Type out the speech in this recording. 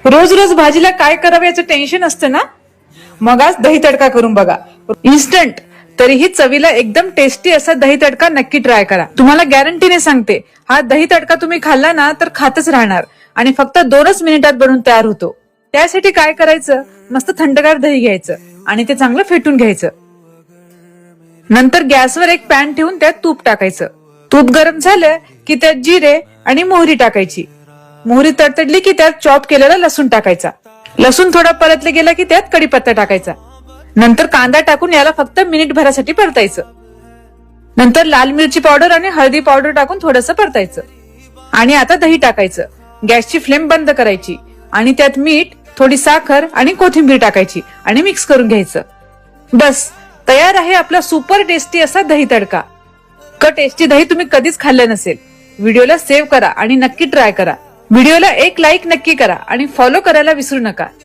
रोज रोज भाजीला काय करावं याचं टेन्शन असतं ना, मग आज दही तडका करून बघा. इन्स्टंट तरीही चवीला एकदम टेस्टी असा दही तडका नक्की ट्राय करा. तुम्हाला गॅरंटीने सांगते, हा दही तडका तुम्ही खाल्ला ना तर खातच राहणार आणि फक्त 2च मिनिटात बनून तयार होतो. त्यासाठी काय करायचं, मस्त थंडगार दही घ्यायचं आणि ते चांगलं फेटून घ्यायचं. नंतर गॅसवर एक पॅन ठेवून त्यात तूप टाकायचं. तूप गरम झालं की त्यात जिरे आणि मोहरी टाकायची. मोहरी तडतडली की त्यात चॉप केलेला लसूण टाकायचा. लसूण थोडा परतले गेला की त्यात कढीपत्ता टाकायचा. नंतर कांदा टाकून याला फक्त मिनिटभरासाठी परतायचं. नंतर लाल मिरची पावडर आणि हळदी पावडर टाकून थोडंसं परतायचं. आणि आता दही टाकायचं. गॅसची फ्लेम बंद करायची आणि त्यात मीठ, थोडी साखर आणि कोथिंबीर टाकायची आणि मिक्स करून घ्यायचं. बस तयार आहे आपला सुपर टेस्टी असा दही तडका. टेस्टी दही तुम्ही कधीच खाल्लं नसेल. व्हिडिओला सेव्ह करा आणि नक्की ट्राय करा. व्हिडिओला एक लाईक नक्की करा आणि फॉलो करायला विसरू नका.